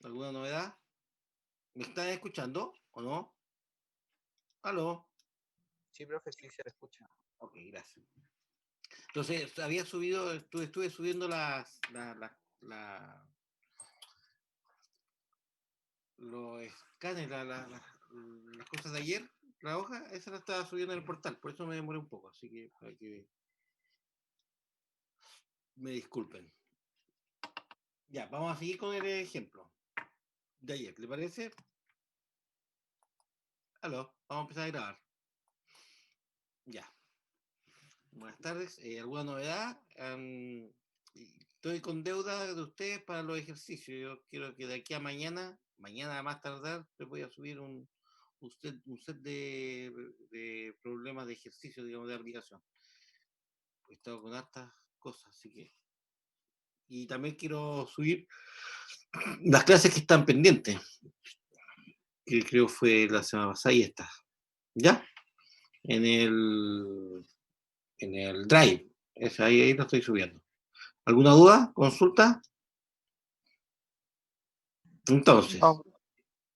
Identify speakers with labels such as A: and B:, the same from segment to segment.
A: ¿Alguna novedad? ¿Me están escuchando o no? ¿Aló?
B: Sí, profe, sí se le escucha.
A: Ok, gracias. Entonces, había subido, estuve subiendo los escáneres, las cosas de ayer, la hoja, esa la estaba subiendo en el portal, por eso me demoré un poco, así que para que me disculpen. Ya, vamos a seguir con el ejemplo de ayer, ¿le parece? Aló, vamos a empezar a grabar. Ya. Buenas tardes. ¿Alguna novedad? Estoy con deuda de ustedes para los ejercicios. Yo quiero que de aquí a mañana a más tardar, les voy a subir un set de problemas de ejercicio, digamos, de aplicación. He estado con hartas cosas, así que. Y también quiero subir las clases que están pendientes, que creo fue la semana pasada y esta. ¿Ya? En el Drive. Ahí lo estoy subiendo. ¿Alguna duda? ¿Consulta? Entonces,
B: No,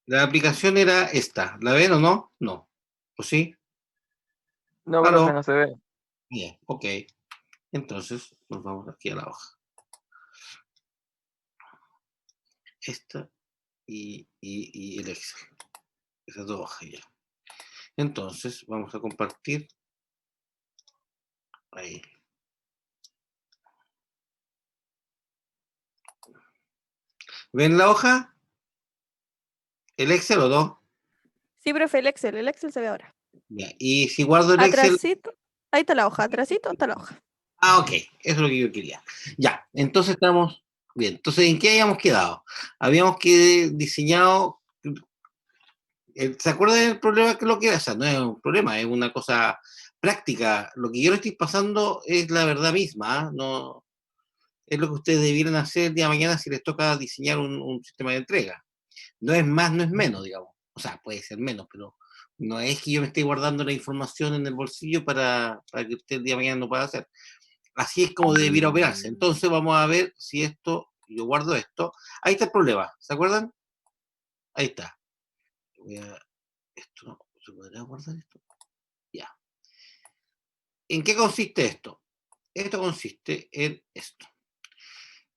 A: la aplicación era esta. ¿La ven o no? No. ¿O sí?
B: no, profe,
A: ¿Aló?
B: no se ve.
A: Bien, ok. Entonces, nos vamos aquí a la hoja. Esta y el Excel. Esas dos hojas ya. Entonces, vamos a compartir. Ahí. ¿Ven la hoja? ¿El Excel o no?
C: Sí, profe, el Excel se ve ahora.
A: Ya. Y si guardo el Excel.
C: Atrasito, ahí está la hoja, atrasito está la hoja.
A: Ah, ok. Eso es lo que yo quería. Ya. Entonces estamos bien. Entonces, ¿en qué habíamos quedado? Habíamos que diseñado. ¿Se acuerdan del problema que lo que es? O sea, no es un problema, es una cosa práctica. Lo que yo le estoy pasando es la verdad misma, ¿eh? No es lo que ustedes debieran hacer el día de mañana si les toca diseñar un sistema de entrega. No es más, no es menos, digamos. O sea, puede ser menos, pero no es que yo me esté guardando la información en el bolsillo para que usted el día de mañana no pueda hacer. Así es como debiera operarse. Entonces vamos a ver si esto, yo guardo esto. Ahí está el problema, ¿se acuerdan? Ahí está. Esto no, ¿se podrá guardar esto? Ya. ¿En qué consiste esto? Esto consiste en esto.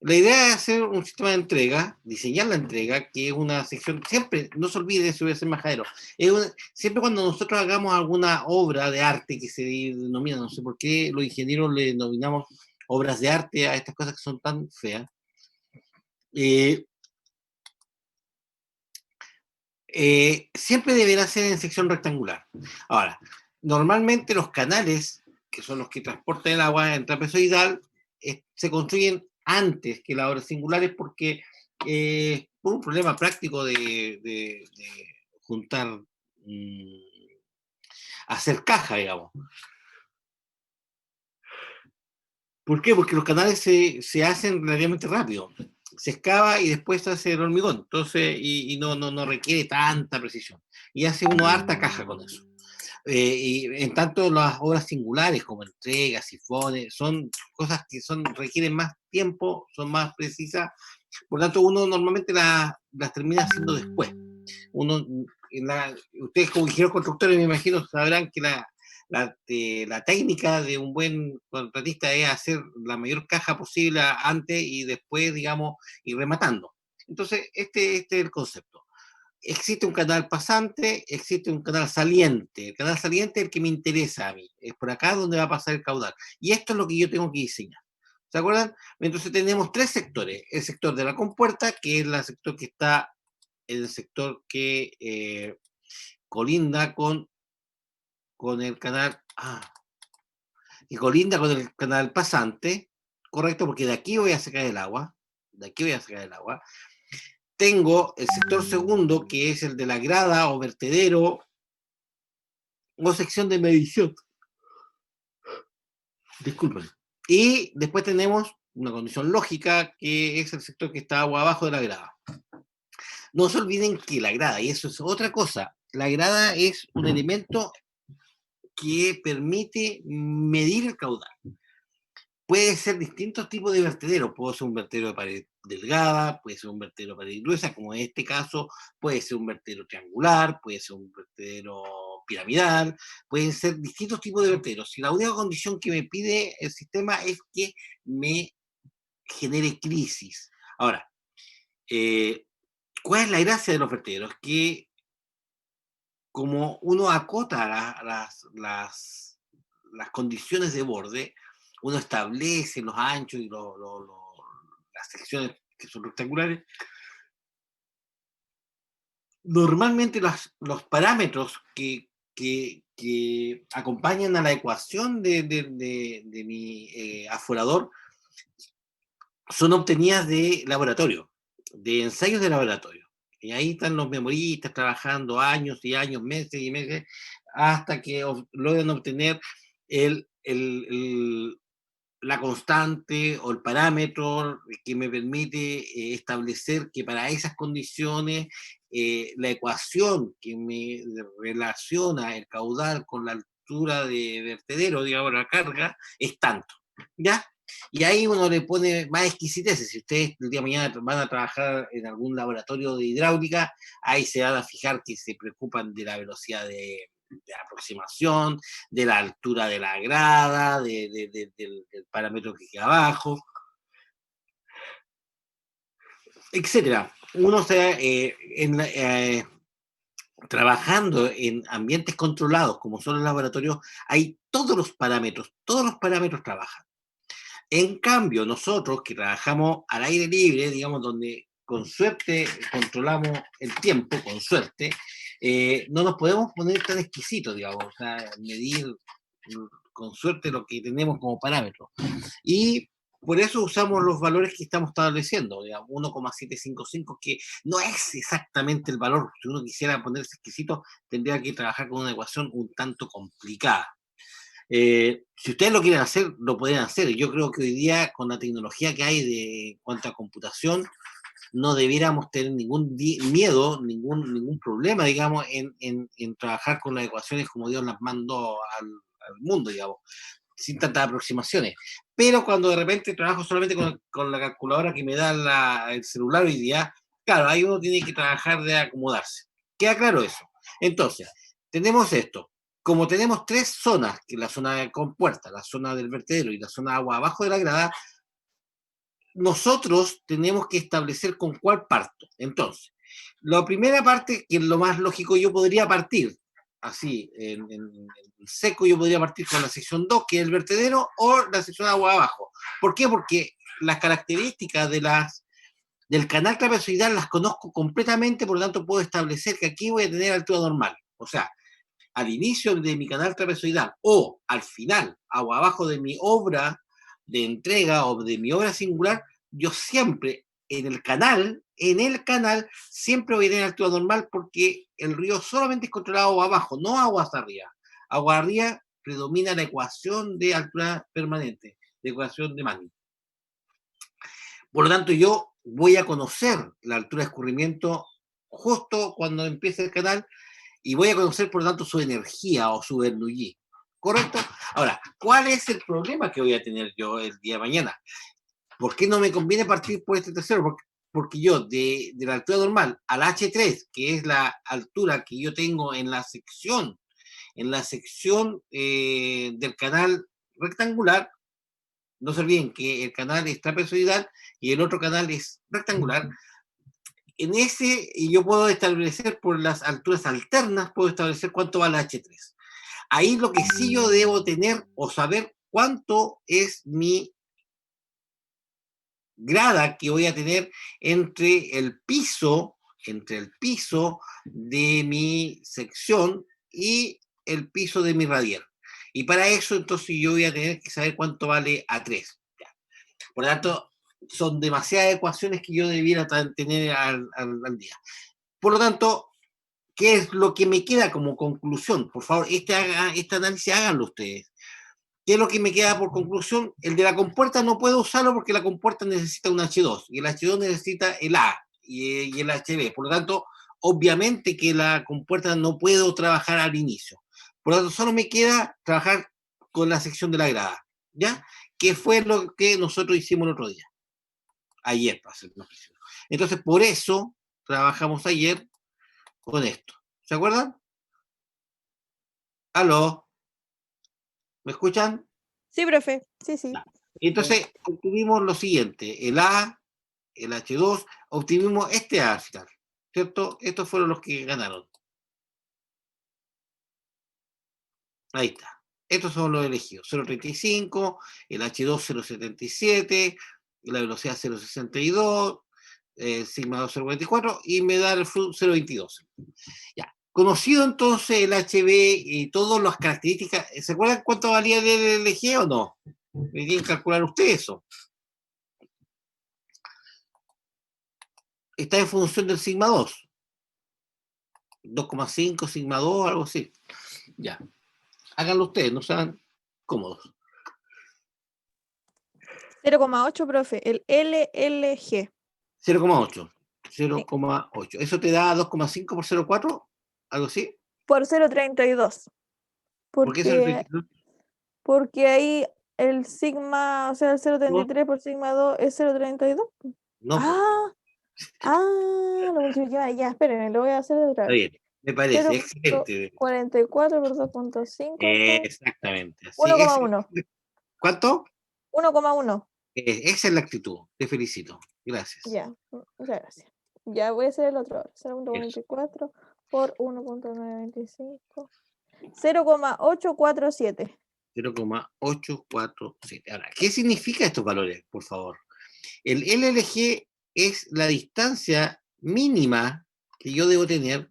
A: La idea es hacer un sistema de entrega, diseñar la entrega, que es una sección, siempre, no se olvide, eso voy a ser majadero, siempre cuando nosotros hagamos alguna obra de arte que se denomina, no sé por qué los ingenieros le denominamos obras de arte a estas cosas que son tan feas, siempre deberá ser en sección rectangular. Ahora, normalmente los canales, que son los que transportan el agua en trapezoidal, se construyen antes que las obras singulares porque por un problema práctico de juntar, hacer caja, digamos. ¿Por qué? Porque los canales se hacen relativamente rápido. Se excava y después se hace el hormigón. Entonces, y no requiere tanta precisión. Y hace uno harta caja con eso. Y en tanto las obras singulares como entregas, sifones, son cosas que requieren más tiempo, son más precisas, por lo tanto uno normalmente las termina haciendo después. Ustedes como ingenieros constructores me imagino sabrán que la técnica de un buen contratista es hacer la mayor caja posible antes y después, digamos, ir rematando. Entonces, este es el concepto. Existe un canal pasante, existe un canal saliente. El canal saliente es el que me interesa a mí. Es por acá donde va a pasar el caudal. Y esto es lo que yo tengo que diseñar. ¿Se acuerdan? Entonces tenemos tres sectores. El sector de la compuerta, que es el sector que está, el sector que colinda con el canal, y colinda con el canal pasante, correcto, porque de aquí voy a sacar el agua, de aquí voy a sacar el agua. Tengo el sector segundo, que es el de la grada o vertedero o sección de medición. Disculpen. Y después tenemos una condición lógica, que es el sector que está agua abajo de la grada. No se olviden que la grada, y eso es otra cosa, la grada es un elemento que permite medir el caudal. puede ser distintos tipos de vertederos. Puede ser un vertedero de pared delgada, puede ser un vertedero de pared gruesa, como en este caso, puede ser un vertedero triangular, puede ser un vertedero piramidal, pueden ser distintos tipos de vertederos. Y la única condición que me pide el sistema es que me genere crisis. Ahora, ¿cuál es la gracia de los vertederos? Que como uno acota las condiciones de borde, uno establece los anchos y las secciones que son rectangulares. Normalmente los parámetros que acompañan a la ecuación de mi aforador son obtenidas de laboratorio, de ensayos de laboratorio. Y ahí están los memoristas trabajando años y años, meses y meses, hasta que logran obtener la constante o el parámetro que me permite establecer que para esas condiciones la ecuación que me relaciona el caudal con la altura de vertedero, digamos, la carga, es tanto, ¿ya? Y ahí uno le pone más exquisiteces. Si ustedes el día de mañana van a trabajar en algún laboratorio de hidráulica, ahí se van a fijar que se preocupan de la velocidad de aproximación, de la altura de la grada, del parámetro que queda abajo, etcétera. Uno trabajando en ambientes controlados, como son los laboratorios, hay todos los parámetros trabajan. En cambio, nosotros que trabajamos al aire libre, digamos, donde con suerte controlamos el tiempo, con suerte, no nos podemos poner tan exquisitos, digamos, o sea, medir con suerte lo que tenemos como parámetro. Y por eso usamos los valores que estamos estableciendo, digamos, 1,755, que no es exactamente el valor. Si uno quisiera ponerse exquisito, tendría que trabajar con una ecuación un tanto complicada. Si ustedes lo quieren hacer, lo pueden hacer. Yo creo que hoy día, con la tecnología que hay en cuanto a computación, no debiéramos tener ningún miedo, ningún problema, digamos, en trabajar con las ecuaciones como Dios las mandó al mundo, digamos, sin tantas aproximaciones. Pero cuando de repente trabajo solamente con la calculadora que me da el celular hoy día, claro, ahí uno tiene que trabajar de acomodarse. ¿Queda claro eso? Entonces, tenemos esto. Como tenemos tres zonas, que es la zona de compuerta, la zona del vertedero y la zona de agua abajo de la grada, nosotros tenemos que establecer con cuál parto. Entonces, la primera parte, que es lo más lógico, yo podría partir, así, en seco, yo podría partir con la sección 2, que es el vertedero, o la sección de agua abajo. ¿Por qué? Porque las características del canal trapezoidal las conozco completamente, por lo tanto puedo establecer que aquí voy a tener altura normal. O sea, al inicio de mi canal trapezoidal o al final, agua abajo de mi obra de entrega o de mi obra singular, yo siempre en el canal, siempre voy a tener altura normal porque el río solamente es controlado agua abajo, no agua hasta arriba. Agua arriba predomina la ecuación de altura permanente, la ecuación de Manning. Por lo tanto, yo voy a conocer la altura de escurrimiento justo cuando empiece el canal y voy a conocer, por lo tanto, su energía o su Bernoulli. ¿Correcto? Ahora, ¿cuál es el problema que voy a tener yo el día de mañana? ¿Por qué no me conviene partir por este tercero? Porque yo, de la altura normal al H3, que es la altura que yo tengo en la sección del canal rectangular, no se olviden que el canal es trapezoidal y el otro canal es rectangular. En ese, yo puedo establecer por las alturas alternas, puedo establecer cuánto va el H3. Ahí lo que sí yo debo tener o saber cuánto es mi grada que voy a tener entre el piso de mi sección y el piso de mi radial. Y para eso, entonces, yo voy a tener que saber cuánto vale A3. Por lo tanto, son demasiadas ecuaciones que yo debiera tener al día. Por lo tanto, ¿qué es lo que me queda como conclusión? Por favor, este análisis háganlo ustedes. ¿Qué es lo que me queda por conclusión? El de la compuerta no puedo usarlo porque la compuerta necesita un H2 y el H2 necesita el A y el HB. Por lo tanto, obviamente que la compuerta no puedo trabajar al inicio. Por lo tanto, solo me queda trabajar con la sección de la grada. ¿Ya? que fue lo que nosotros hicimos el otro día. Ayer, para ser más preciso. Entonces, por eso trabajamos ayer con esto. ¿Se acuerdan? ¿Aló? ¿Me escuchan?
C: Sí, profe. Sí, sí.
A: Entonces, obtuvimos lo siguiente. El A, el H2, obtuvimos este A al final. ¿Cierto? Estos fueron los que ganaron. Ahí está. Estos son los elegidos. 0.35, el H2 0.77, la velocidad 0.62, sigma 2 0.44 y me da el flu 0.22. Ya. Conocido entonces el HB y todas las características, ¿se acuerdan cuánto valía el LG o no? Me tienen que calcular ustedes eso. Está en función del sigma 2. 2,5, sigma 2, algo así. Ya. Háganlo ustedes, no sean cómodos.
C: 0,8, profe. El LLG.
A: 0,8. 0,8. ¿Eso te da 2,5 por 0,4? ¿Algo así?
C: Por 0,32.
A: ¿Por qué
C: Porque,
A: 0,32?
C: porque ahí el sigma, o sea, el
A: No,
C: 0,33 por sigma 2 es 0,32.
A: no, pues,
C: Ah, lo multipliqué. Ya, espérenme, lo voy a hacer de otra
A: está
C: vez.
A: bien. Me parece excelente.
C: 0,44 por 2,5 son
A: Exactamente. Así es.
C: 1,1.
A: ¿Cuánto?
C: 1,1.
A: Esa es la actitud. Te felicito. Gracias.
C: Ya, muchas gracias. Ya voy a hacer el otro ahora.
A: Eso.
C: 0,44 por 1,925. 0,847.
A: 0,847. Ahora, ¿qué significa estos valores, por favor? El LLG es la distancia mínima que yo debo tener.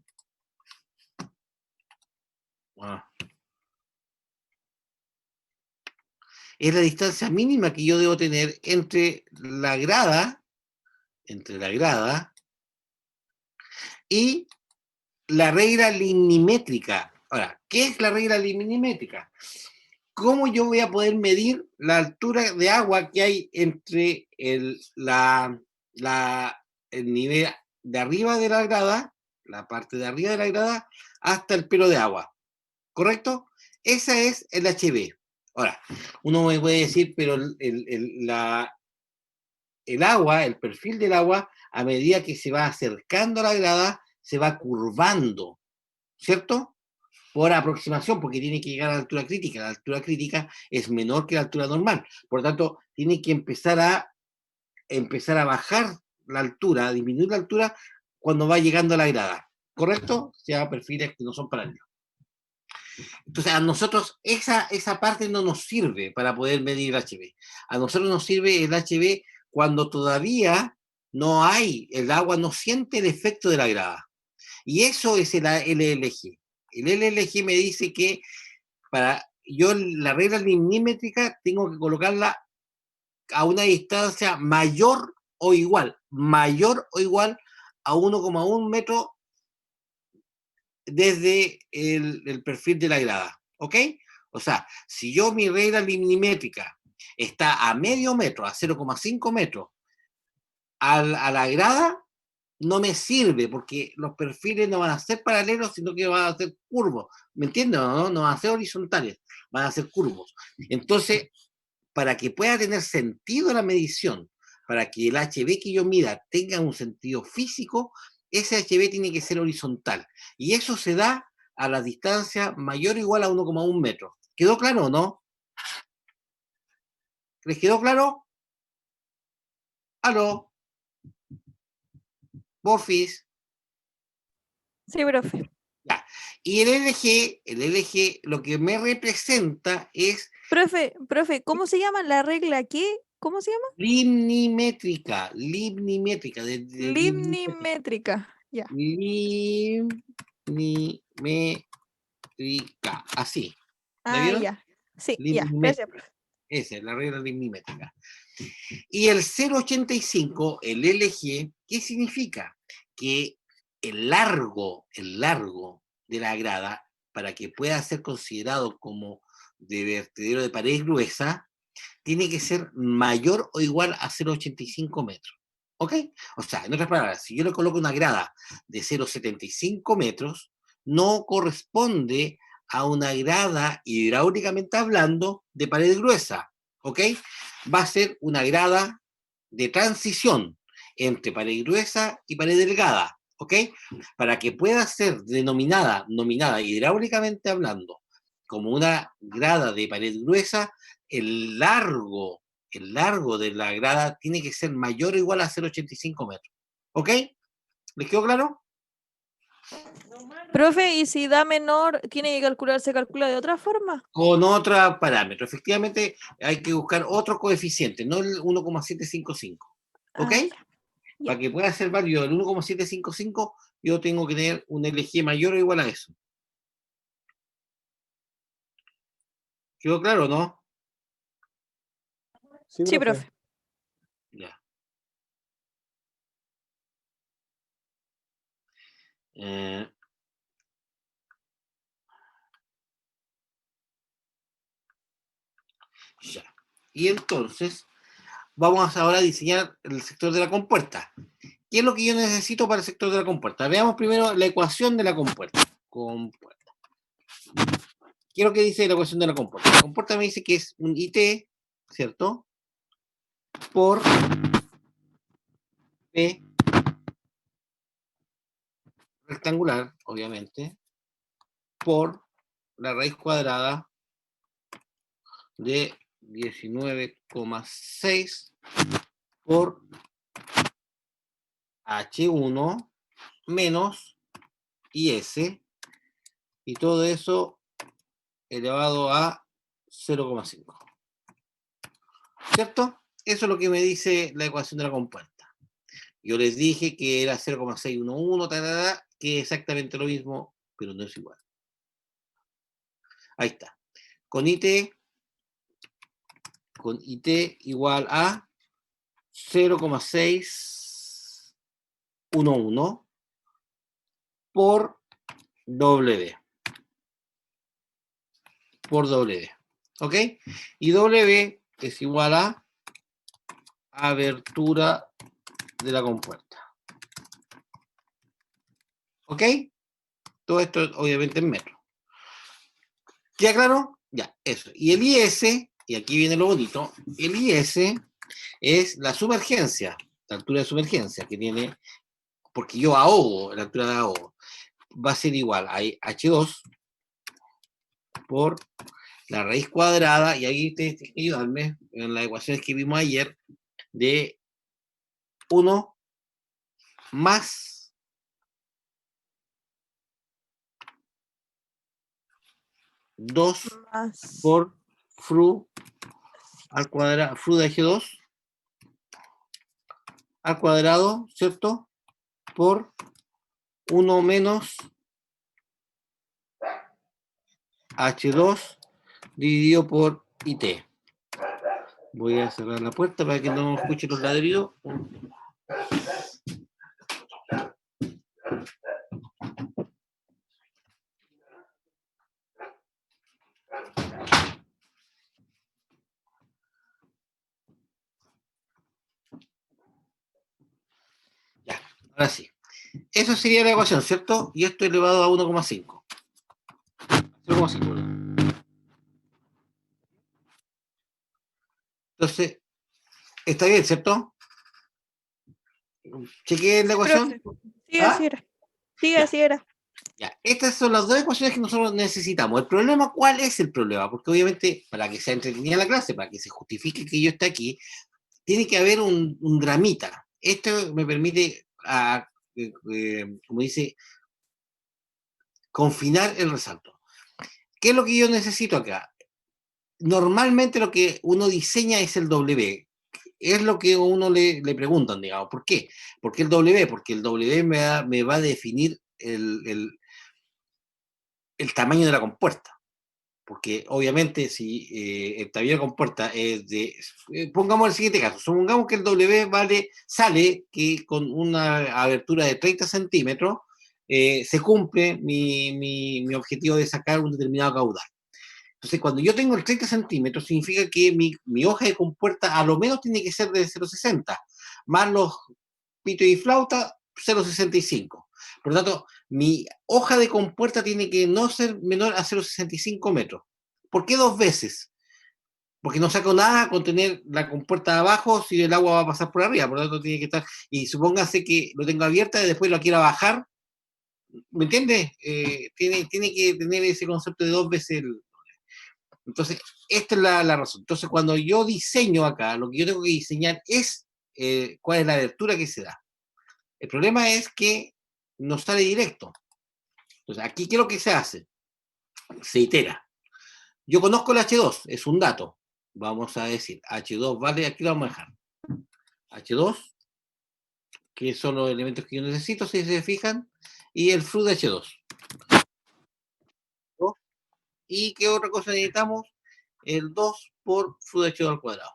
A: Es la distancia mínima que yo debo tener entre la grada y la regla limnimétrica. Ahora, ¿qué es la regla limnimétrica? ¿Cómo yo voy a poder medir la altura de agua que hay entre el nivel de arriba de la grada, la parte de arriba de la grada, hasta el pelo de agua? ¿Correcto? Esa es el HB. Ahora, uno me puede decir, pero el agua, el perfil del agua, a medida que se va acercando a la grada, se va curvando, ¿cierto? Por aproximación, porque tiene que llegar a la altura crítica. La altura crítica es menor que la altura normal. Por lo tanto, tiene que empezar a bajar la altura, a disminuir la altura cuando va llegando a la grada. ¿Correcto? Se llama perfiles que no son paralelos. Entonces, a nosotros esa parte no nos sirve para poder medir el HB. A nosotros nos sirve el HB cuando todavía no hay, el agua no siente el efecto de la grada. Y eso es el LLG. El LLG me dice que para yo la regla limnímétrica tengo que colocarla a una distancia mayor o igual a 1,1 metro desde el perfil de la grada, ¿ok? O sea, si yo mi regla limnimétrica está a medio metro, a 0,5 metros, a la grada, no me sirve porque los perfiles no van a ser paralelos, sino que van a ser curvos. ¿Me entiendes? No van a ser horizontales, van a ser curvos. Entonces, para que pueda tener sentido la medición, para que el HB que yo mida tenga un sentido físico, ese HB tiene que ser horizontal. Y eso se da a la distancia mayor o igual a 1,1 metro. ¿Quedó claro o no? ¿Les quedó claro? ¿Aló? ¿Porfis?
C: Sí, profe.
A: Ya. Y el LG lo que me representa es
C: Profe, ¿cómo se llama la regla qué? ¿Cómo se llama?
A: limnimétrica, de
C: Limnimétrica. Ya.
A: Limnimétrica, así. ¿La vieron?
C: Ya. Sí, ya. Gracias,
A: Limnimétrica.
C: profe.
A: Esa es la regla limnimétrica. Y el 0,85, el LG, ¿qué significa? Que el largo de la grada, para que pueda ser considerado como de vertedero de pared gruesa, tiene que ser mayor o igual a 0,85 metros. ¿Ok? O sea, en otras palabras, si yo le coloco una grada de 0,75 metros, no corresponde a una grada hidráulicamente hablando de pared gruesa. ¿ok? Va a ser una grada de transición entre pared gruesa y pared delgada, ¿ok? Para que pueda ser nominada hidráulicamente hablando como una grada de pared gruesa, el largo de la grada tiene que ser mayor o igual a 0,85 metros, ¿ok? ¿Les quedó claro?
C: Profe, ¿y si da menor, tiene que calcular, se calcula de otra forma?
A: Con otro parámetro. Efectivamente, hay que buscar otro coeficiente, no el 1,755, ¿ok?
C: Ah, ya.
A: Para que pueda ser válido el 1,755, yo tengo que tener un LG mayor o igual a eso. ¿Quedó claro, no?
B: Sí,
C: Sí,
B: profe.
C: profe.
A: Ya. Eh, ya. Y entonces, vamos ahora a diseñar el sector de la compuerta. ¿Qué es lo que yo necesito para el sector de la compuerta? Veamos primero la ecuación de la compuerta. ¿Qué es lo que dice la ecuación de la compuerta? La compuerta me dice que es un IT, ¿cierto? Por P rectangular, obviamente, por la raíz cuadrada de 19,6 por H1 menos IS, y todo eso elevado a 0,5. ¿Cierto? Eso es lo que me dice la ecuación de la compuerta. Yo les dije que era 0,611, que es exactamente lo mismo, pero no es igual. Ahí está. Con IT igual a 0,611 por W. Por W. ¿Ok? Y W es igual a abertura de la compuerta. ¿Ok? Todo esto obviamente en metros. ¿Ya claro? Ya, eso. Y el IS, y aquí viene lo bonito, el IS es la sumergencia, la altura de sumergencia que tiene, porque yo ahogo, la altura de ahogo, va a ser igual a H2 por la raíz cuadrada, y ahí ustedes tienen que ayudarme en las ecuaciones que vimos ayer, de 1 más 2
C: Más.
A: por fru al cuadrado, fru de H2 al cuadrado, ¿cierto? Por 1 menos H2 dividido por IT. Voy a cerrar la puerta para que no escuchen los ladridos. Ya, ahora sí. Eso sería la ecuación, ¿cierto? Y esto elevado a 1,5. 0,5. Entonces, está bien, ¿cierto? Chequeé la
C: Sí,
A: ecuación.
C: profe. Sí, así
A: ¿Ah?
C: era. Sí,
A: Ya,
C: así era.
A: ya. Estas son las dos ecuaciones que nosotros necesitamos. El problema, ¿cuál es el problema? Porque obviamente, para que sea entretenida la clase, para que se justifique que yo esté aquí, tiene que haber un dramita. Esto me permite, como dice, confinar el resalto. ¿Qué es lo que yo necesito acá? Normalmente lo que uno diseña es el W. Es lo que uno le preguntan, digamos. ¿Por qué? ¿Por qué el W? Porque el W me va a definir el tamaño de la compuerta. Porque obviamente si el tamaño de la compuerta es de... pongamos el siguiente caso. Supongamos que el W sale que con una abertura de 30 centímetros se cumple mi objetivo de sacar un determinado caudal. Entonces, cuando yo tengo el 30 centímetros, significa que mi hoja de compuerta a lo menos tiene que ser de 0,60, más los pitos y flauta, 0,65. Por lo tanto, mi hoja de compuerta tiene que no ser menor a 0,65 metros. ¿Por qué dos veces? porque no saco nada con tener la compuerta de abajo si el agua va a pasar por arriba, por lo tanto tiene que estar, y supóngase que lo tengo abierta y después lo quiera bajar, ¿me entiendes? Tiene que tener ese concepto de 2 veces el... Entonces, esta es la razón. Entonces, cuando yo diseño acá, lo que yo tengo que diseñar es cuál es la abertura que se da. El problema es que no sale directo. Entonces, aquí, ¿qué es lo que se hace? Se itera. Yo conozco el H2, es un dato. Vamos a decir, H2 vale, aquí lo vamos a dejar. H2, que son los elementos que yo necesito, si se fijan, y el flu de H2. ¿Y qué otra cosa necesitamos? El 2 por flu de H2 al cuadrado.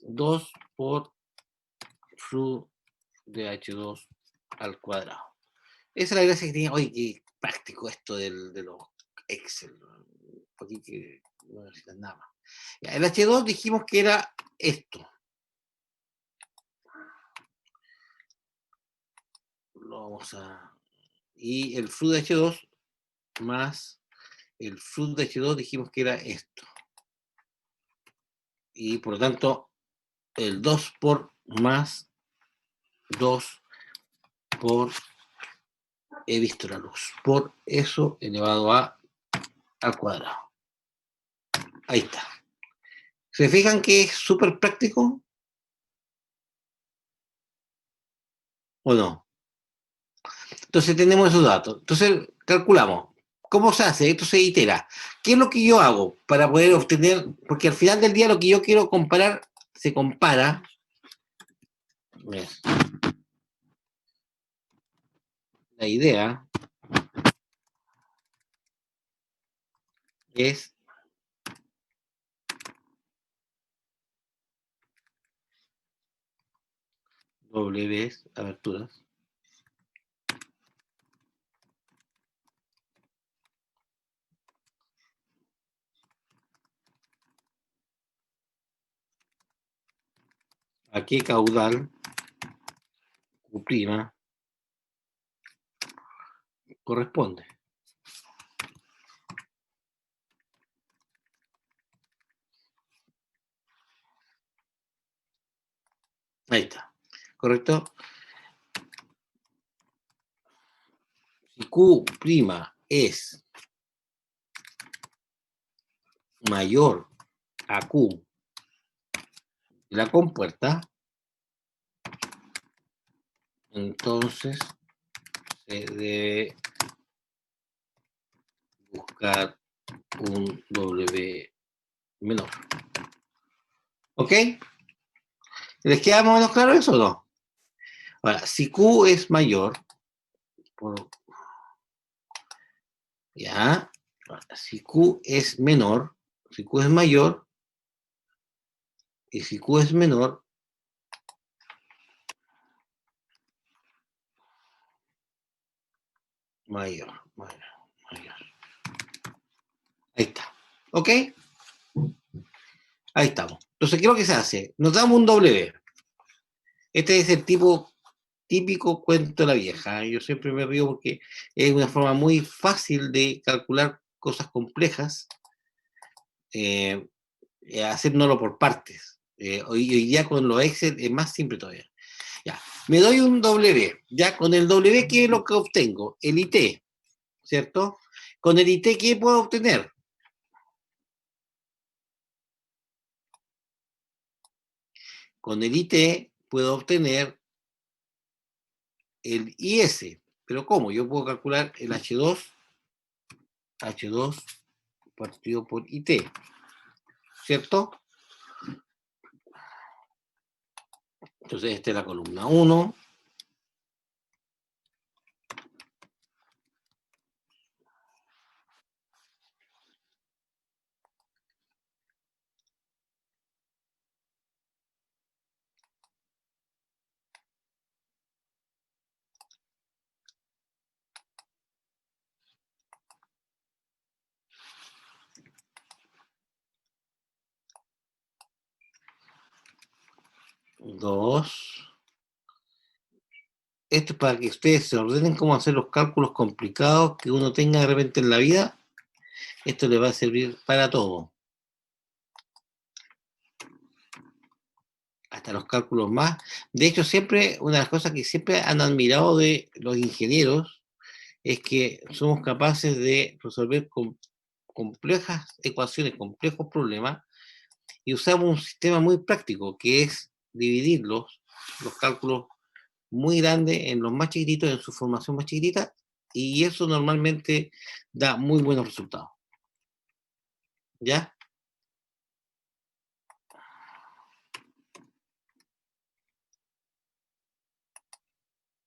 A: 2 por flu de H2 al cuadrado. Esa es la gracia que tenía. Oye, qué práctico esto de los Excel. Aquí que no necesitas nada más. Ya, el H2 dijimos que era esto. Lo vamos a... Y el flu de H2 más el flu de H2 dijimos que era esto. Y por lo tanto, el 2 por más 2 por he visto la luz. Por eso elevado al cuadrado. Ahí está. ¿Se fijan que es súper práctico? ¿O no? Entonces tenemos esos datos. Entonces calculamos. ¿Cómo se hace? Esto se itera. ¿Qué es lo que yo hago para poder obtener? Porque al final del día lo que yo quiero comparar se compara. La idea es W, aberturas. ¿A qué caudal Q' corresponde? Ahí está. ¿Correcto? Si Q' es mayor a Q de la compuerta, entonces se debe buscar un W menor. ¿Ok? ¿Les queda más o menos claro eso o no? Ahora, si Q es mayor, ya, si Q es menor, si Q es mayor, y si Q es menor, mayor. Ahí está. ¿Ok? Ahí estamos. Entonces, ¿qué es lo que se hace? Nos damos un W. Este es el típico cuento de la vieja. Yo siempre me río porque es una forma muy fácil de calcular cosas complejas, haciéndolo por partes. Hoy día con los Excel es más simple todavía. Ya, me doy un W. Ya, con el W, ¿qué es lo que obtengo? El IT, ¿cierto? Con el IT, ¿qué puedo obtener? Con el IT puedo obtener el IS. ¿Pero cómo? Yo puedo calcular el H2 partido por IT, ¿cierto? Entonces, esta es la columna 1. Dos. Esto es para que ustedes se ordenen cómo hacer los cálculos complicados que uno tenga de repente en la vida. Esto les va a servir para todo. a los cálculos más. De hecho, siempre, una de las cosas que siempre han admirado de los ingenieros es que somos capaces de resolver complejas ecuaciones, complejos problemas, y usamos un sistema muy práctico, que es dividir los cálculos muy grandes en los más chiquititos, en su formación más chiquitita, y eso normalmente da muy buenos resultados. ¿Ya?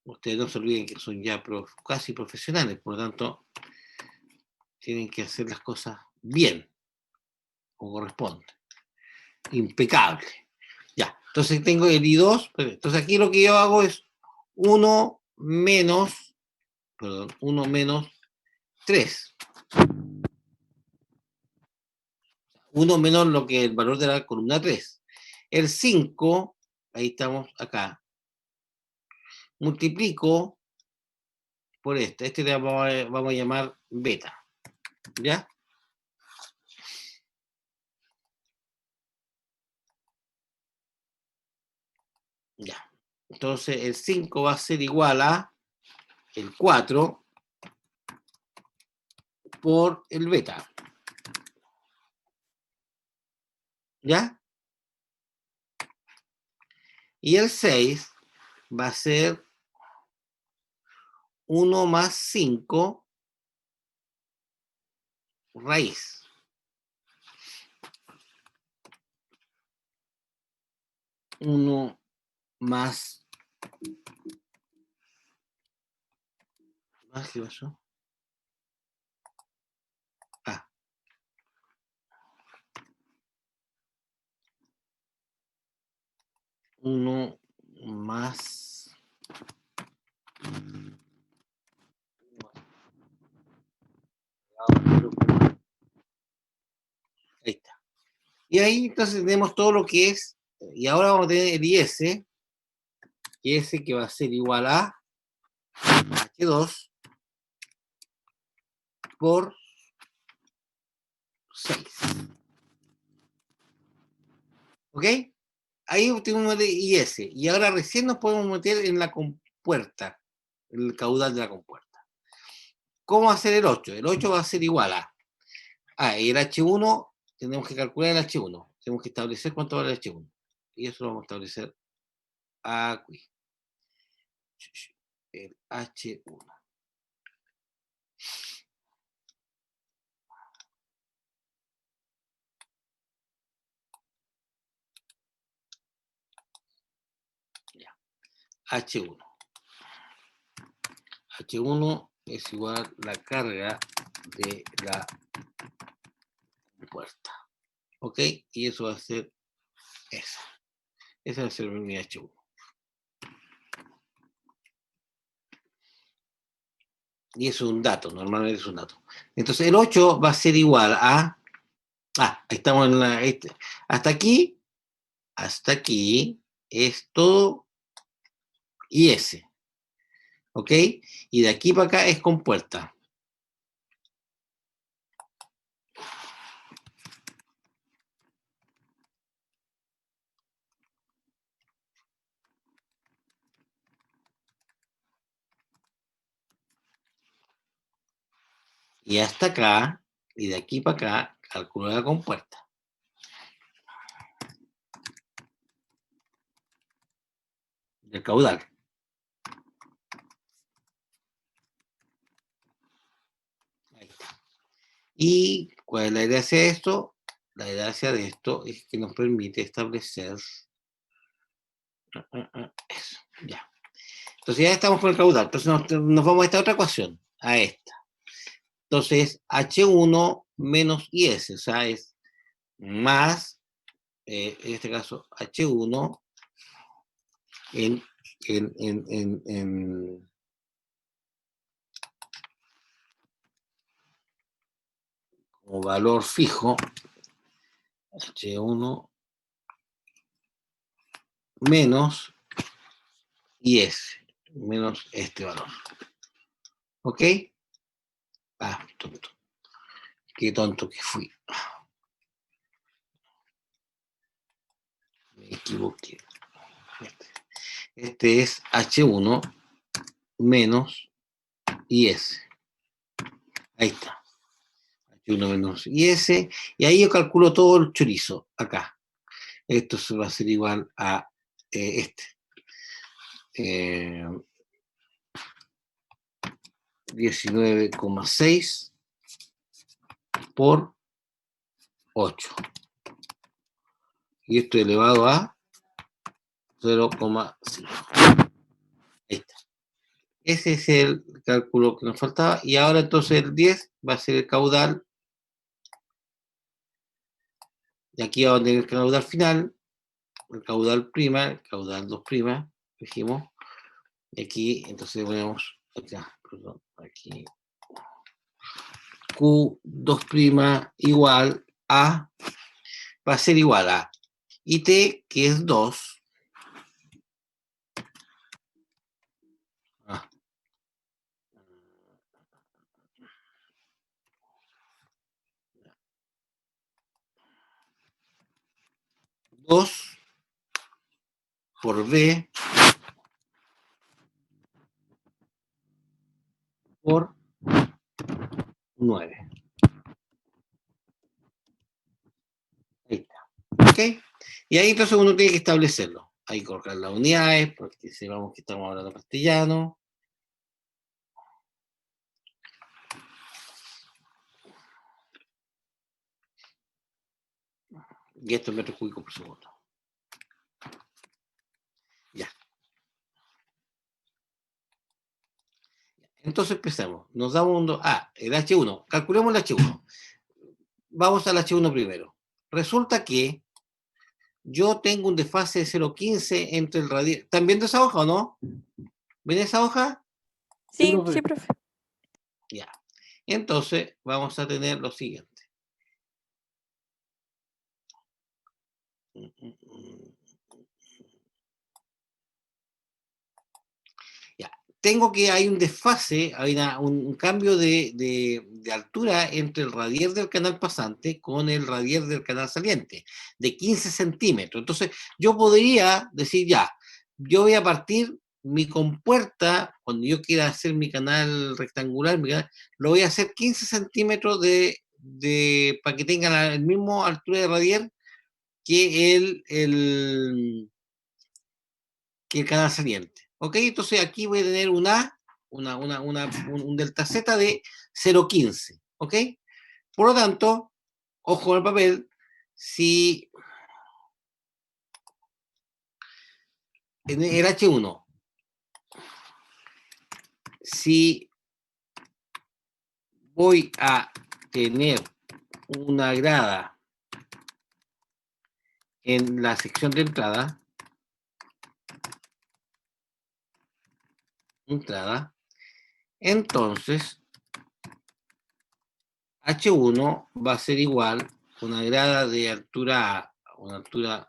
A: Ustedes no se olviden que son ya casi profesionales, por lo tanto, tienen que hacer las cosas bien, como corresponde. Impecable. Ya, entonces tengo el I2, entonces aquí lo que yo hago es 1 menos 3. 1 menos lo que es el valor de la columna 3. El 5, ahí estamos acá, multiplico por este le vamos a llamar beta, ¿ya? Ya. Entonces el 5 va a ser igual a el 4 por el beta. ¿Ya? Y el 6 va a ser 1 más 5 raíz. Uno más. ¿Qué pasó? Ah. Uno más. Ahí está. Y ahí entonces tenemos todo lo que es. Y ahora vamos a tener el IS, que va a ser igual a H2 por 6. ¿Ok? Ahí obtenemos el IS. Y ahora recién nos podemos meter en la compuerta, en el caudal de la compuerta. ¿Cómo hacer el 8? El 8 va a ser igual a. Y el H1, tenemos que calcular el H1. Tenemos que establecer cuánto vale el H1. Y eso lo vamos a establecer aquí. El H1. Ya. H1. H1 es igual a la carga de la puerta. ¿Ok? Y eso va a ser esa. Esa va a ser mi H1. Y eso es un dato, normalmente es un dato. Entonces el 8 va a ser igual a. Ahí estamos en la. Hasta aquí es todo IS. ¿Ok? Y de aquí para acá es compuerta. Y hasta acá, y de aquí para acá, calculo la compuerta. Del caudal. Ahí está. ¿Y cuál es la gracia de esto? La gracia de esto es que nos permite establecer. Eso, ya. Entonces ya estamos con el caudal. Entonces nos vamos a esta otra ecuación, a esta. Entonces H1 menos IS, o sea, es más, en este caso, H1 en como valor fijo, H1 menos IS, menos este valor. ¿Ok? Tonto. Qué tonto que fui. Me equivoqué. Este es H1 menos IS. Ahí está. H1 menos IS. Y ahí yo calculo todo el chorizo, acá. Esto se va a ser igual a este. 19,6 por 8. Y esto elevado a 0,5. Ahí está. Ese es el cálculo que nos faltaba. Y ahora entonces el 10 va a ser el caudal. Y aquí vamos a tener el caudal final, el caudal prima, el caudal 2 prima, dijimos. Y aquí entonces ponemos acá, perdón, aquí. Q2' igual a, va a ser igual a IT, que es 2. 2 por B por 9. Ahí está. ¿Ok? Y ahí entonces uno tiene que establecerlo. Hay que colocar las unidades, porque sepamos que estamos hablando castellano. Y esto es metros cúbicos por segundo. Ya. Entonces empezamos. Nos damos un... el H1. Calculemos el H1. Vamos al H1 primero. Resulta que yo tengo un desfase de 0,15 entre el radial. ¿Están viendo esa hoja o no? ¿Ven esa hoja?
C: Sí, sí, profe.
A: Ya. Entonces vamos a tener lo siguiente. Ya. Tengo que hay un desfase, hay un cambio de altura entre el radier del canal pasante con el radier del canal saliente, de 15 centímetros. Entonces, yo podría decir ya, yo voy a partir mi compuerta, cuando yo quiera hacer mi canal rectangular, lo voy a hacer 15 centímetros para que tenga la misma altura de radier que que el canal saliente. ¿Ok? Entonces aquí voy a tener un delta Z de 0,15. ¿Ok? Por lo tanto, ojo al papel, si en el H1, si voy a tener una grada en la sección de entrada, entonces H1 va a ser igual a una grada de altura A, una altura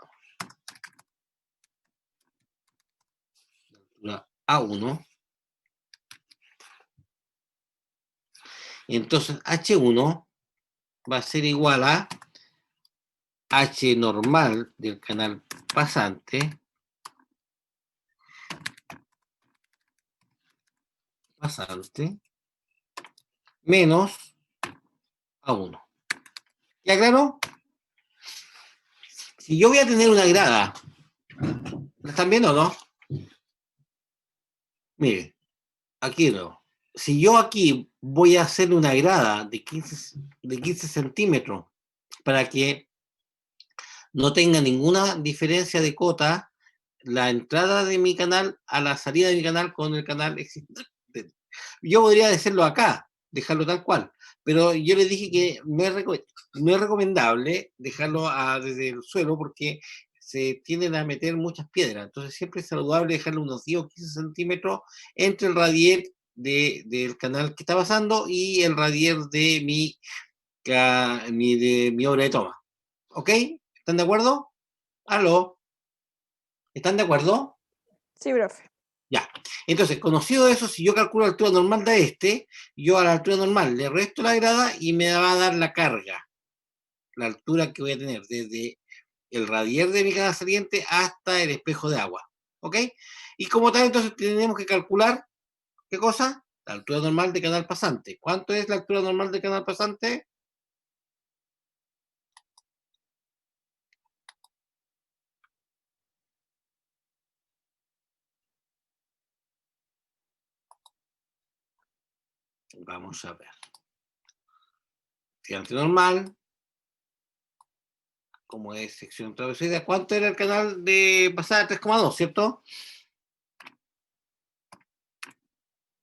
A: A1. Entonces H1 va a ser igual a H normal del canal pasante menos A1. ¿Ya claro? Si yo voy a tener una grada, ¿la están viendo o no? Miren, aquí no. Si yo aquí voy a hacer una grada de 15 centímetros para que no tenga ninguna diferencia de cota la entrada de mi canal a la salida de mi canal con el canal existente. Yo podría hacerlo acá, dejarlo tal cual, pero yo les dije que no es recomendable dejarlo desde el suelo porque se tienden a meter muchas piedras, entonces siempre es saludable dejarlo unos 10 o 15 centímetros entre el radier del canal que está pasando y el radier de mi obra de toma. ¿Ok? ¿Están de acuerdo? ¿Aló? ¿Están de acuerdo?
C: Sí, profe.
A: Ya. Entonces, conocido eso, si yo calculo la altura normal de yo a la altura normal le resto la grada y me va a dar la carga, la altura que voy a tener desde el radier de mi canal saliente hasta el espejo de agua. ¿Ok? Y como tal, entonces tenemos que calcular, ¿qué cosa? La altura normal de canal pasante. ¿Cuánto es la altura normal de canal pasante? Vamos a ver. Tirante normal, como es sección travesaria, ¿cuánto era el canal de pasada? 3,2, ¿cierto?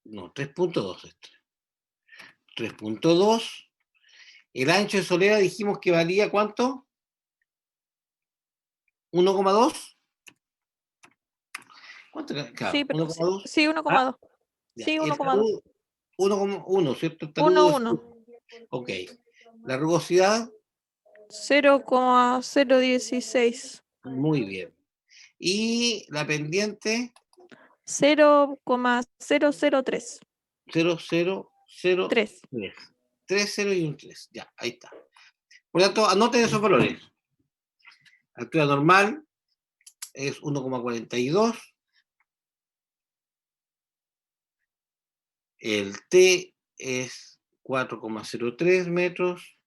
A: No, 3,2 esto. 3,2. El ancho de solera dijimos que valía ¿cuánto? 1,2. ¿Cuánto?
C: Sí,
A: Claro,
C: pero
A: 1,2.
C: sí,
A: Ah,
C: 1,2.
A: ya.
C: Sí,
A: El
C: 1,2.
A: taludo, 1,1, ¿cierto? El taludo es
C: 1,1.
A: ok. La rugosidad,
C: 0,016.
A: muy bien. Y la pendiente,
C: 0,003.
A: 0,003.
C: 3.
A: 3 0 y un 3. Ya, ahí está. Por lo tanto, anoten esos valores. Altura normal es 1,42. El T es 4,03 metros.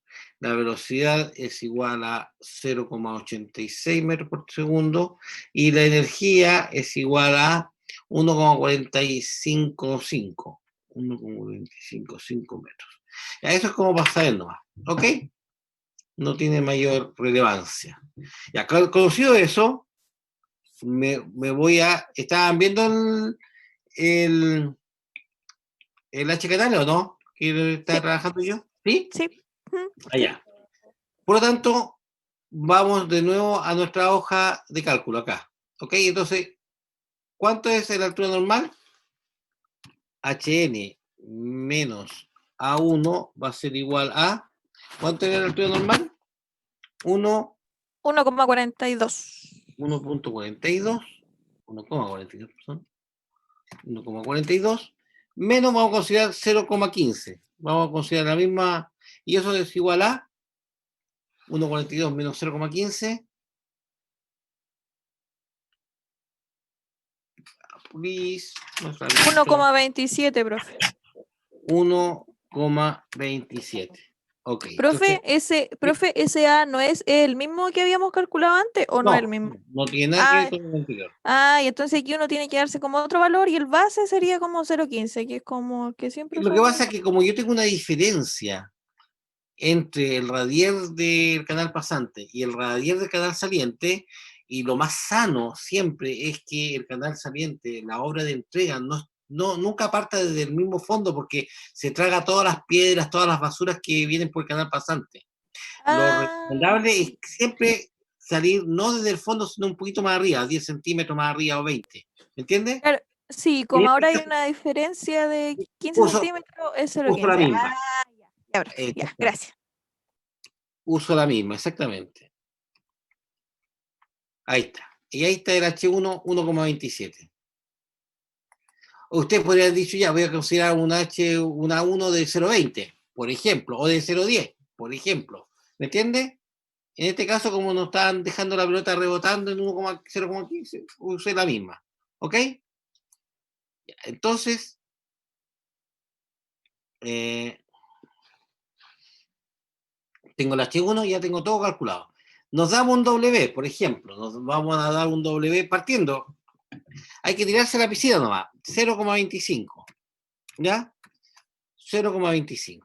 A: La velocidad es igual a 0,86 metros por segundo. Y la energía es igual a 1,455. 1,455 metros. Ya, eso es como pasar nomás. ¿Ok? No tiene mayor relevancia. Ya, conocido eso, me voy a... ¿Estaban viendo el H-Canal o no? ¿Que está
C: Sí,
A: trabajando yo? ¿Sí?
C: sí.
A: Allá. Por lo tanto, vamos de nuevo a nuestra hoja de cálculo acá. ¿Ok? Entonces, ¿cuánto es la altura normal? HN menos A1 va a ser igual a... ¿Cuánto es la altura normal?
C: 1,42.
A: 1,42. 1,42, perdón. 1,42. Menos vamos a considerar 0,15. Vamos a considerar la misma... Y eso es igual a 1,42 menos 0,15. Please.
C: 1,27, profe.
A: 1,27. Ok, entonces,
C: Profe, ese A no es el mismo que habíamos calculado antes o no es el
A: no,
C: mismo.
A: no tiene nada que ver
C: Ah,
A: con el anterior.
C: y entonces aquí uno tiene que darse como otro valor y el base sería como 0,15, que es como que siempre
A: Lo que pasa
C: usamos.
A: es que como yo tengo una diferencia entre el radier del canal pasante y el radier del canal saliente, y lo más sano siempre es que el canal saliente, la obra de entrega, nunca parta desde el mismo fondo porque se traga todas las piedras, todas las basuras que vienen por el canal pasante. Lo
C: Ah,
A: recomendable es siempre salir no desde el fondo, sino un poquito más arriba, 10 centímetros más arriba o 20. ¿Me entiendes?
C: claro, sí,
A: En
C: como
A: este
C: ahora hay
A: caso,
C: una diferencia de 15
A: uso,
C: centímetros, es
A: uso la
C: 0,15.
A: misma.
C: Ya, profe, ya, gracias.
A: Uso la misma, exactamente. Ahí está. Y ahí está el H1, 1,27. Usted podría haber dicho, ya, voy a considerar una A1 de 0,20, por ejemplo, o de 0,10, por ejemplo. ¿Me entiende? En este caso, como nos están dejando la pelota rebotando en 0,15, usé la misma. ¿Ok? Entonces, eh, tengo el H1 y ya tengo todo calculado. Nos damos un W, por ejemplo, nos vamos a dar un W partiendo. Hay que tirarse a la piscina nomás, 0,25. ¿Ya? 0,25.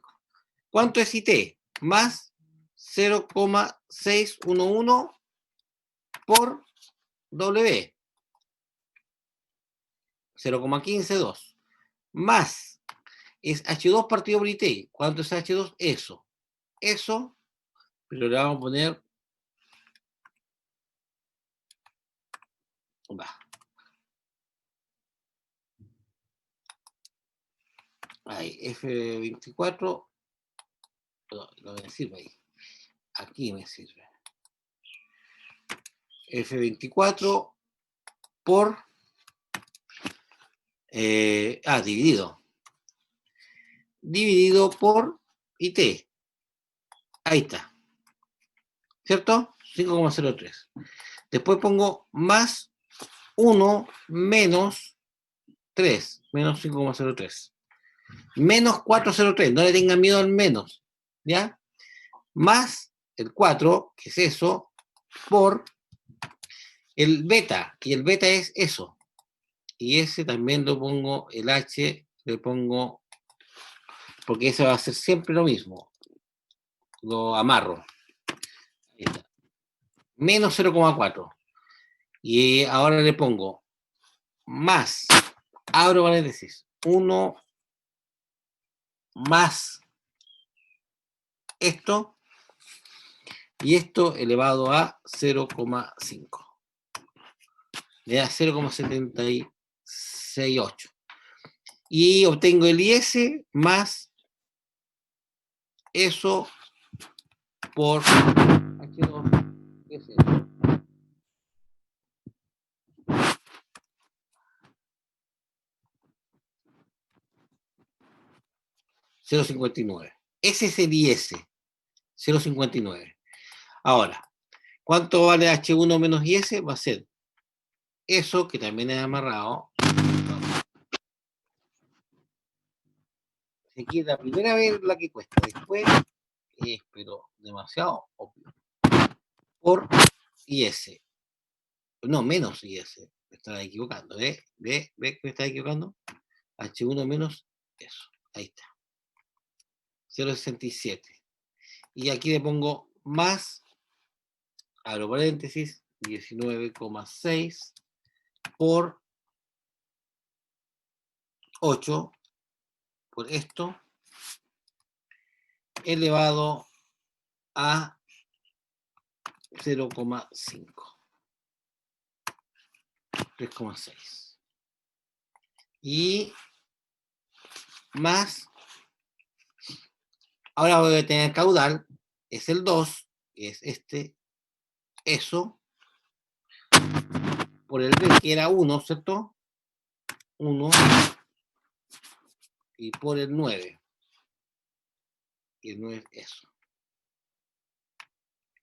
A: ¿Cuánto es IT? Más 0,611 por W. 0,152. Más es H2 partido por IT. ¿Cuánto es H2? Eso. Eso, pero le vamos a poner... Va. Ahí, F24. No me sirve ahí. Aquí me sirve. F24 por... dividido. Dividido por IT. Ahí está. ¿Cierto? 5,03. Después pongo más 1 menos 3, menos 5,03. Menos 403, no le tengan miedo al menos, ¿ya? Más el 4, que es eso, por el beta, y el beta es eso. Y ese también lo pongo, el H, le pongo, porque ese va a ser siempre lo mismo. Lo amarro. Ahí está. Menos 0,4. Y ahora le pongo más, abro paréntesis, 1 más esto, y esto elevado a 0,5. Le da 0,768. Y obtengo el IS más eso por H2. ¿Qué es eso? $0,59. Ese es el IS, 0,59. Ahora, ¿cuánto vale H1 menos IS? Va a ser eso, que también es amarrado. Aquí es la primera vez la que cuesta. Después es, pero demasiado obvio. Por IS. No, menos IS. Me estaba equivocando. ¿Ve que me estaba equivocando? H1 menos eso. Ahí está. 0,67. Y aquí le pongo más, abro paréntesis, 19,6 por 8 por esto elevado a 0,5. 3,6. Y más, ahora voy a tener caudal, es el 2, que es este, eso, por el B, que era 1, ¿cierto? 1, y por el 9. Y el 9 es eso.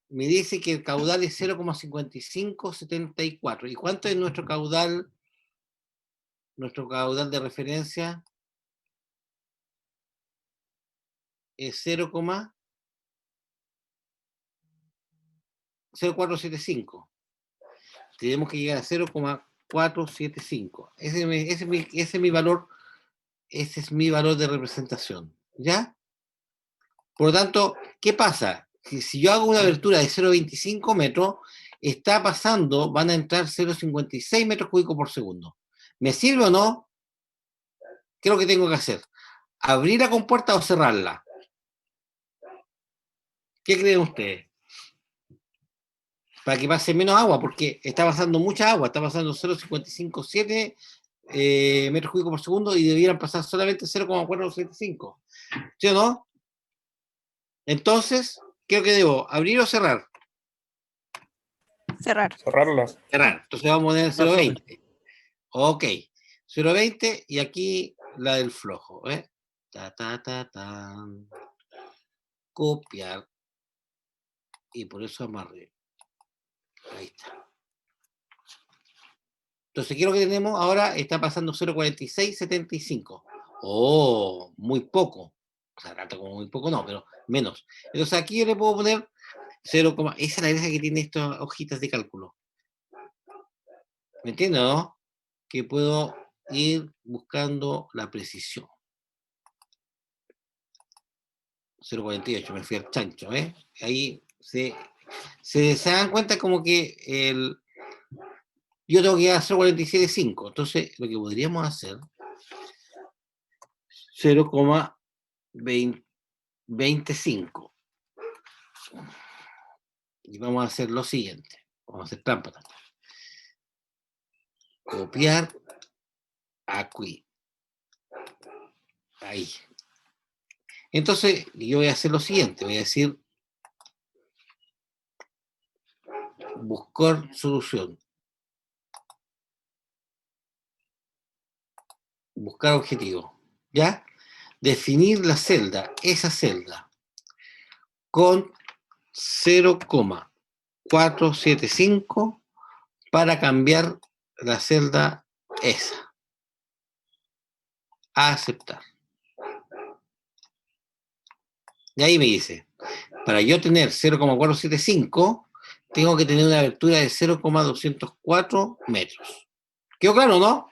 A: Me dice que el caudal es 0,5574. ¿Y cuánto es nuestro caudal? Nuestro caudal de referencia es 0,0475. Tenemos que llegar a 0,475. Ese es mi valor, ese es mi valor de representación. ¿Ya? Por lo tanto, ¿qué pasa? Si yo hago una abertura de 0,25 metros, está pasando, van a entrar 0,56 metros cúbicos por segundo. ¿Me sirve o no? ¿Qué es lo que tengo que hacer? ¿Abrir la compuerta o cerrarla? ¿Qué creen ustedes? Para que pase menos agua, porque está pasando mucha agua, está pasando 0,557 metros cúbicos por segundo y debieran pasar solamente 0,475. ¿Sí o no? Entonces, ¿qué es lo que debo? ¿Abrir o cerrar?
C: Cerrar.
D: Cerrarla.
A: Cerrar. Entonces vamos a poner 0,20. Ok. 0,20 y aquí la del flojo. ¿Eh? Copiar. Y por eso amarré. Ahí está. Entonces, ¿qué es lo que tenemos? Ahora está pasando 0,4675. Oh, muy poco. O sea, tanto como muy poco no, pero menos. Entonces aquí yo le puedo poner 0, esa es la gracia que tiene estas hojitas de cálculo. ¿Me entiendes, no? Que puedo ir buscando la precisión. 0,48, me fui al chancho, ¿eh? Ahí se dan cuenta como que yo tengo que ir a 0,475. Entonces, lo que podríamos hacer, 0,25. Y vamos a hacer lo siguiente. Vamos a hacer trampa también. Copiar aquí. Ahí. Entonces, yo voy a hacer lo siguiente. Voy a decir buscar solución. Buscar objetivo. ¿Ya? Definir la celda, esa celda, con 0,475 para cambiar la celda esa. Aceptar. Y ahí me dice, para yo tener 0,475, tengo que tener una abertura de 0,204 metros. ¿Quedó claro, no?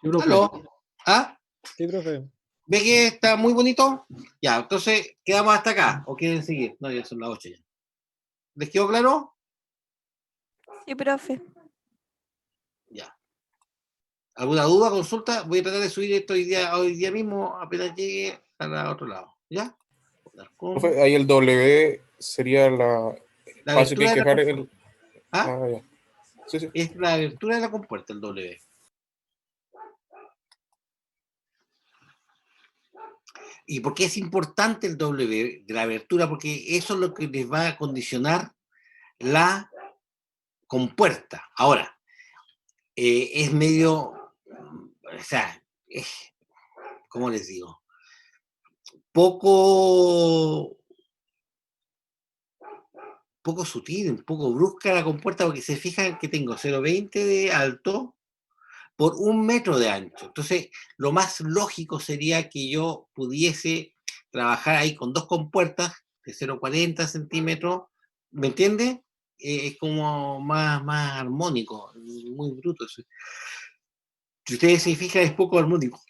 D: Sí, profe.
A: ¿Aló? ¿Ah?
D: Sí, profe.
A: ¿Ve que está muy bonito? Ya, entonces, ¿quedamos hasta acá? ¿O quieren seguir? No, ya son las 8 ya. ¿Les quedó claro?
C: Sí, profe.
A: Ya. ¿Alguna duda, consulta? Voy a tratar de subir esto hoy día mismo, apenas llegue al otro lado. ¿Ya?
E: Profe, ahí el W sería la
A: La
E: espacio que hay
A: abertura
E: que
A: de la
E: dejar
A: ¿Ah?
E: Ah, ya. Sí, sí.
A: Es la abertura de la compuerta, el W. ¿Y por qué es importante el W de la abertura? Porque eso es lo que les va a condicionar la compuerta. Ahora, es medio, o sea, ¿cómo les digo? Poco sutil, un poco brusca la compuerta, porque se fijan que tengo 0,20 de alto por 1 metro de ancho. Entonces, lo más lógico sería que yo pudiese trabajar ahí con dos compuertas de 0,40 centímetros, ¿me entiende? Es como más armónico, muy bruto eso. Si ustedes se fijan, es poco armónico.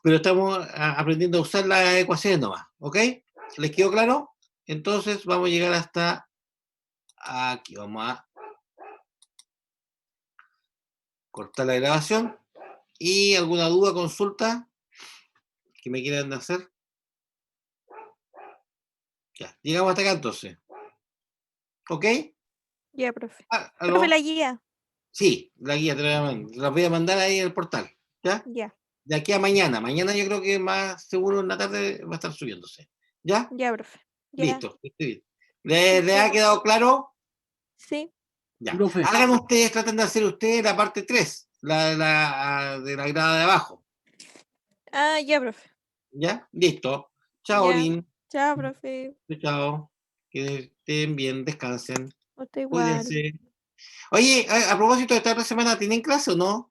A: Pero estamos aprendiendo a usar las ecuaciones nomás, ¿ok? ¿Les quedó claro? Entonces vamos a llegar hasta aquí. Vamos a cortar la grabación. ¿Y alguna duda, consulta que me quieran hacer? Ya, llegamos hasta acá entonces. ¿Ok?
C: Ya, profe.
A: ¿Aló?
C: Profe, la guía.
A: Sí, la guía la voy a mandar ahí en el portal. ¿Ya?
C: Ya.
A: De aquí a mañana. Mañana yo creo que más seguro en la tarde va a estar subiéndose. ¿Ya?
C: Ya, profe. Ya.
A: Listo. Estoy bien. ¿Le ha quedado claro?
C: Sí.
A: Ya.
D: Profe.
A: Hagan ustedes, traten de hacer ustedes la parte 3, de la grada de abajo.
C: Ah, ya, profe.
A: ¿Ya? Listo. Chao,
C: Ya.
A: Orin.
C: Chao, profe.
A: Chao. Que estén bien, descansen.
C: Usted igual.
A: Cuídense. Oye, a propósito de esta otra semana, ¿tienen clase o no?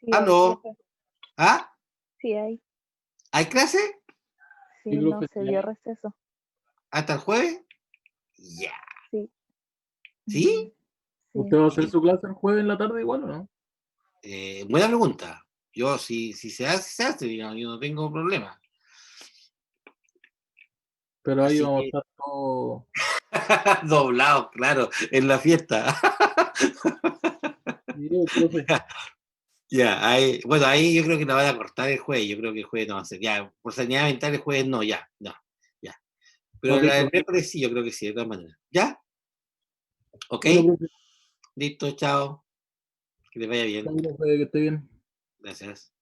F: Sí hay,
A: ¿Aló?
F: profe.
A: ¿Ah?
F: Sí hay.
A: ¿Hay clase?
F: Sí,
D: Sí,
F: no
D: profe,
F: se
D: sí
F: dio
D: hay.
F: receso.
A: ¿Hasta el jueves? Ya.
F: Sí.
A: ¿Sí?
F: Sí.
D: ¿Usted va a hacer su clase el jueves en la tarde igual o no?
A: Buena pregunta. Yo, si se hace, se hace, digamos, yo no tengo problema.
D: Pero ahí
A: Así
D: vamos a
A: que,
D: estar todos.
A: doblado, claro, en la fiesta.
D: Sí, profe.
A: Ya, ahí, bueno, ahí yo creo que la van a cortar el jueves. Yo creo que el jueves no va a ser. Ya, por sanidad mental el jueves no, ya, no, ya. Pero
D: Ok,
A: la del
D: profe.
A: miércoles sí, yo creo que sí, de todas maneras. ¿Ya? ¿Ok?
D: Bueno, profe.
A: Listo, chao. Que les vaya bien.
D: Chao, profe, que esté bien.
A: Gracias.